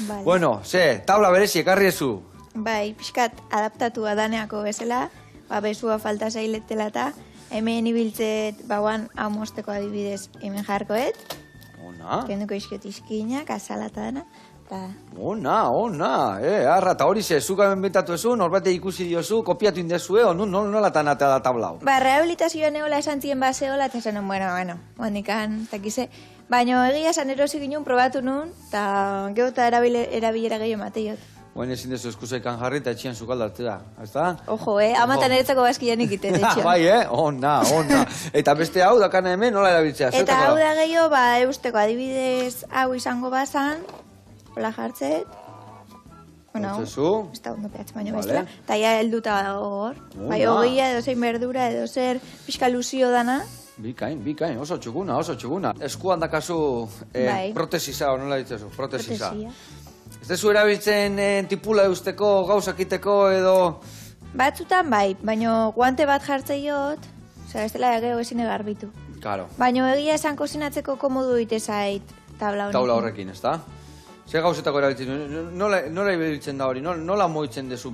Vale. Bueno, tabla berezi ekarri ezu. Bai, pixkat adaptatu adaneako bezala, besua falta zailetela eta hemen ibiltzet, bauan amosteko adibidez hemen jarkoet. Ona. Kenduko izkiot izkinak, azalata dena. Ona, arra, eta hori zuka benbentatu ezu, norbate ikusi diozu, kopiatu indezue, nola tanatea da tablau? Rehabilitazioan egola esan zien baseola, eta zen, bueno, hondikan, eta kize. Baina egia esan erosi ginen, probatu nun, eta geota erabilera gehiago mateiot. Oen ezin dezu eskusaikan jarri eta etxian zukaldatzea, ezta? Ojo, amatan eretzako bazkian ikiten etxian. Bai, ona. Eta beste hau dakana hemen, nola erabiltzea? Eta hau da gehiago, eusteko adibidez hau izango bazan, hola jartzet. Bueno, ez da ondo pehatz baino bestela. Eta ja helduta hor. Bai, hogeia edo zein berdura edo zer pixka luzio dana. Bikain, oso txuguna. Eskuan dakazu protesisa, nola ditzezu, protesisa. Ez dezu erabiltzen tipula eusteko, gauzakiteko edo... Batzutan bai, baina guante bat jartzeiot, ez dela gehiago ezin egarbitu. Claro. Baina egia esan kozinatzeko komodu ite zait tabla honekin. Tabla horrekin, ez da? Zer gauzetako erabiltzen, nola ibiltzen da hori, nola moitzen dezu?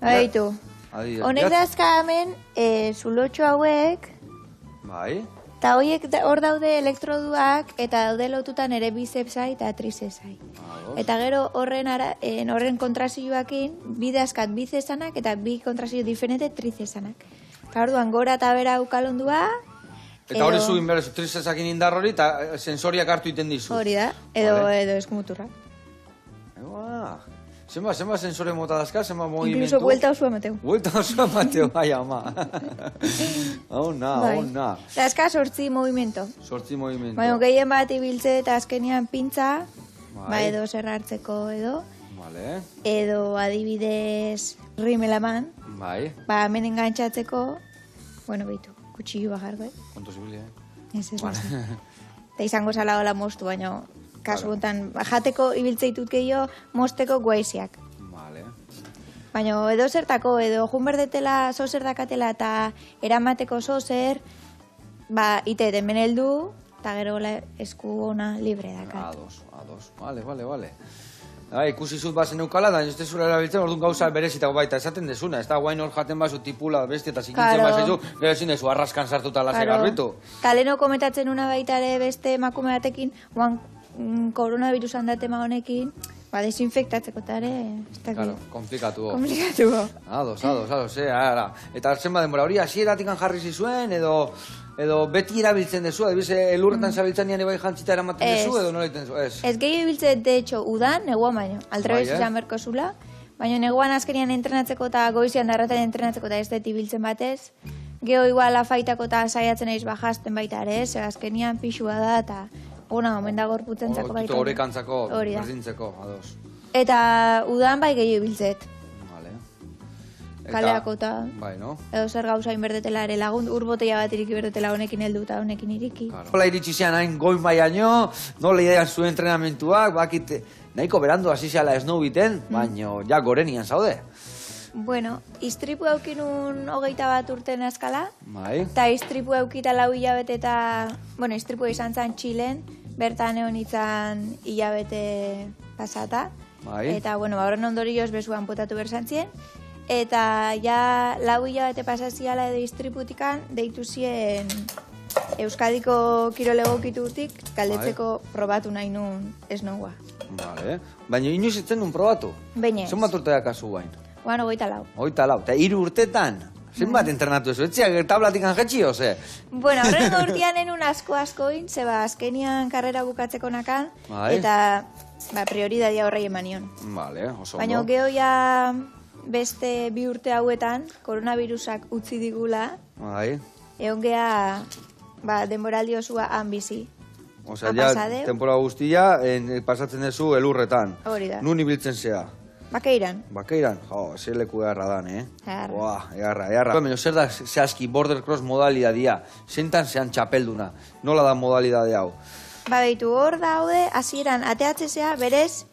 Baitu. Honek dazka hemen, zulotxo hauek... Bai. Eta horiek hor daude elektroduak eta daude lotutan ere bicepsai eta trizesai. Eta gero horren kontrazioakin bi dazkat bicesanak eta bi kontrazio diferente tricesanak. Eta orduan gora eta bera ukalondua... Eta hori zu inberrezu tricesakin indar hori eta sensoriak hartu iten dizu. Hori da, edo eskumuturra. Zenba sensore mota dazka, zenba movimentu? Incluso vuelta osua mateu. Vuelta osua mateu, bai ama. Ona. Dazka sortzi movimento. Sortzi movimento. Baina gehien bat ibiltze eta azkenian pintza, edo zer hartzeko edo. Vale. Edo adibidez rimelaman. Bai. Hemen engantzatzeko, behitu, kutsillo bajarko, Konto zibili, Ez. Eta izango zala hola moztu, baina... Kasu honetan, jateko ibiltze ditut gehiago, mosteko guaiziak. Vale. Baina edo zertako, edo junberdetela, zozer dakatela eta eramateko zozer, ite hemen heldu, eta gero esku ona libre dakat. Ados. Vale. Ikusi zut bazen eukala, da ez dezura erabiltzen, orduan gauza berezitako baita esaten desuna, ez da guain hor jaten bazu tipula besti eta zikintzen bazezu, gero ezin dezu arraskan sartuta lase garbitu. Taleno komentatzen una baita ere beste emakume batekin, guan koronavirusan datema honekin, desinfektatzeko eta ere... Claro, komplikatu. Ados, ara. Eta hartzen denbora hori hasieratik jarri zizuen, edo beti erabiltzen dezu, adibiz, elurretan zabiltzen nian ebai jantzita eramaten dezu, edo nola egiten zu, ez? Ez gehi biltzen, de hecho, udan, neguan baino, aldrebez izan berko zula, baina neguan azkenian entrenatzeko eta goizian darratan entrenatzeko eta ez deti biltzen batez, geho igual afaitako eta saiatzen eiz bajazten baita ere, ez, azkenian pixua da eta... omen da gorputentzako baita. Tuto horrekantzako, berdintzeko, ados. Eta udan bai gehiago biltzet. Vale. Kaleako eta... Bai, no? Edo zer gauza inberdetela ere lagun, urboteia bat iriki berdetela honekin heldu eta honekin iriki. Nola iritsi zean hain goin baiaino, nola idean zuen entrenamentuak, bakit nahiko berandu hasi zehala esnou biten, baino ja gorenian zaude. Bueno, iztripu eukinun 21 urten eskala. Bai. Eta iztripu eukita 4 hilabete eta... Bueno, iztripu izan zen Txilen, bertan egon izan hilabete pasata. Bai. Eta, horren ondorioz besuan potatu berzantzien. Eta, ja, 4 hilabete pasaziala edo iztriputikan, deitu zien Euskadiko kirolegokitutik, galdetzeko probatu nahi nun ez nogua. Vale. Baina inoiz etzen nun probatu? Bainez. Zenbat urteak kasu guain? 24. 24. Eta 3 urtetan? Zenbat entrenatu ez? Etziak tablatik anjetxi, oze? Bueno, horren urtean enun askoin, zeba azkenian karrera bukatzeko nakan, eta prioridadia horrei emanion. Vale, oso ondo. Baina geho ja beste 2 urte hauetan, koronavirusak utzi digula, egon geha denboraldi osua han bizi. Osea, ja, temporada guztia pasatzen dezu elurretan. Hori da. Nun ibiltzen zea? Bakeiran. Bakeiran? Zer leku egarra dan, Egarra. Baina zer da zehazki border cross modalidadia? Zentan zean txapelduna? Nola da modalidade hau? Baitu hor daude, hasieran ateatzezea berez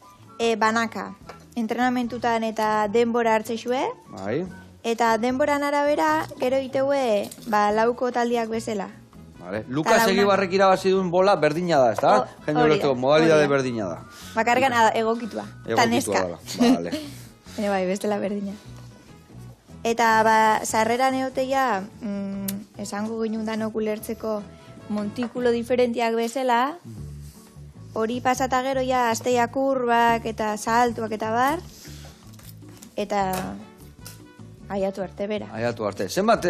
banaka. Entrenamentutan eta denbora hartzezue. Eta denboran arabera, gero iteue lauko taldiak bezala. Lukas Egibarrek irabazi duen bola berdina da, ezta? Jende horretako modalidade berdina da. Bakargan egokitua. Taneska. Vale. Bai, bestela berdina. Eta, sarrera neoteia, esango ginen danok ulertzeko montikulo diferentiak bezala, hori pasata gero ja asteia kurbak eta saltuak eta bar, eta aiatu arte, bera. Aiatu arte. Zenbat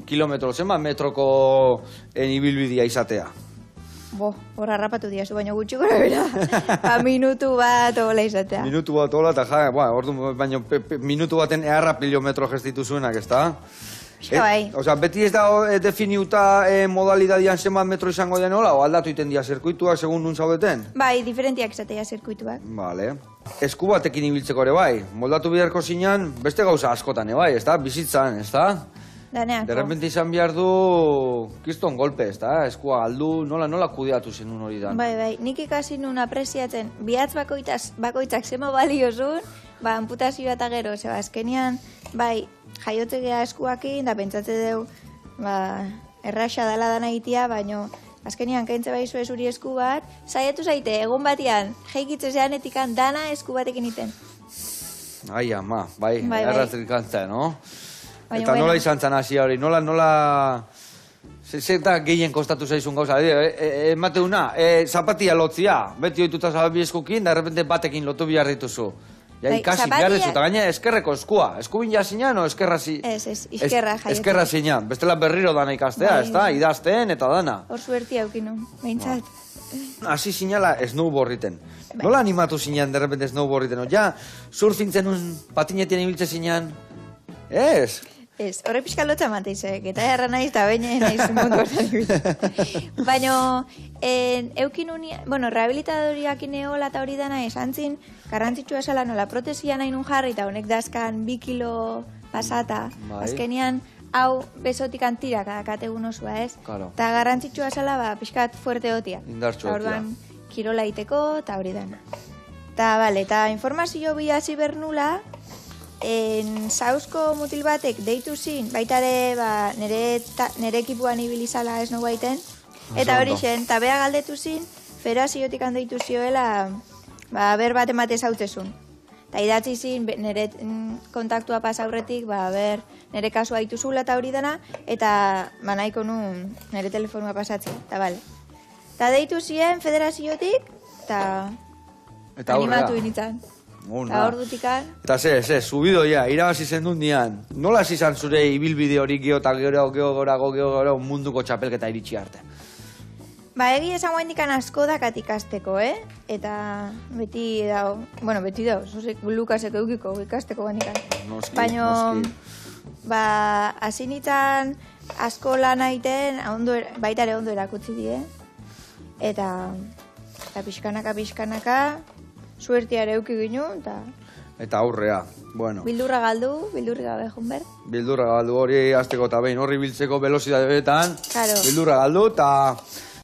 kilometro, zenbat metroko ibilbidea izatea? Hor harrapatu diazu, baina gutxi gora bera. Minutu bat ola izatea. Minutu bat ola, eta baina minutu baten errapilometro gestitu zuenak, ez da? Bai. Osea, beti ez da definiuta modalidadian zenbat metro izango den hola, o aldatu iten dia zirkuituak segun nun zaudeten? Bai, diferentiak izatea zirkuituak. Vale. Esku batekin ibiltzeko ere bai, moldatu biharko zinean, beste gauza askotan bai, ez da? Bizitzan, ez da? Daneako. De repente izan behar du kiston golpe, ez da? Eskua aldu, nola kudeatu zenun hori da? Bai, nik ikasi nun apreziatzen, bihatz bakoitzak zema baliozun, amputazioa eta gero, zeba, azkenian, bai, jaiotegea eskuakin, da pentsatze deu, erraxa dala dana itia, baino, azkenian kaintze bai zure zuri esku bat, saiatu zaite, egun batian, jaikitze zeanetikan dana esku batekin iten. Ai, ama, bai, erratzerik antza, no? Eta nola izan zan hasi hori, nola... Zeta gehien kostatu zaizun gauza, emateuna, zapatia lotzia, beti oituta zapabi eskukin, da repente batekin lotu bihar dituzu. Ja, ikasi behar dezu, eta gaina eskerreko eskua, eskubin jazinan o eskerra zi... Ez, izkerra jaiotu. Eskerra zinan, bestela berriro dana ikastea, ez da, idazten eta dana. Hor suertia eukinu, behintzat. Hasi zinala snowboarditen. Nola animatu zinan, de repente snowboarditen, ja, surfintzen un patinetien ibiltze zinan, ez? Ez, horre pixka lotza mateizek, eta erra naiz eta baina naiz mundu hortan ibiltzen. Baina, eukin unia, rehabilitadoriak ineola eta hori dana esan zin, garrantzitsua esala nola protesia nahi nun jarri, eta honek dazkan 2 kilo pasata, azkenian, hau besotik antira kategun osua, ez? Eta garrantzitsua esala, pixkat fuerte hotia. Indartxu hotia. Orduan, kirola iteko, eta hori dana. Eta informazio bihasi bernula, Zauzko mutil batek deitu zin, baita ere nire ekipuan ibilizala ez no baiten, eta hori zen, eta bea galdetu zin, federaziotik handeitu zioela, ber bat emate zautzezun. Eta idatzi zin, nire kontaktua pasaurretik, nire kasua dituzula eta hori dana, eta nahiko nun nire telefonua pasatzen, eta bale. Eta deitu ziren federaziotik, eta animatu initzen. Eta hor dutikan. Eta subido ya, irabazi zendun dian. Nola izan zure ibilbide hori gero munduko txapelketa iritsi arte? Egi esan guain dikan asko dakat ikasteko, Eta beti dago, beti dago, Lukasek eukiko ikasteko guain dikan. Baina, hasi nintzen asko lan aiten, baita ere ondo erakutsi die. Eta pixkanaka, suertiare euki ginen, eta aurrea, bueno. Bildurra gabe junber. Bildurra galdu hori azteko eta behin horri biltzeko velozidadeetan. Bildurra galdu, eta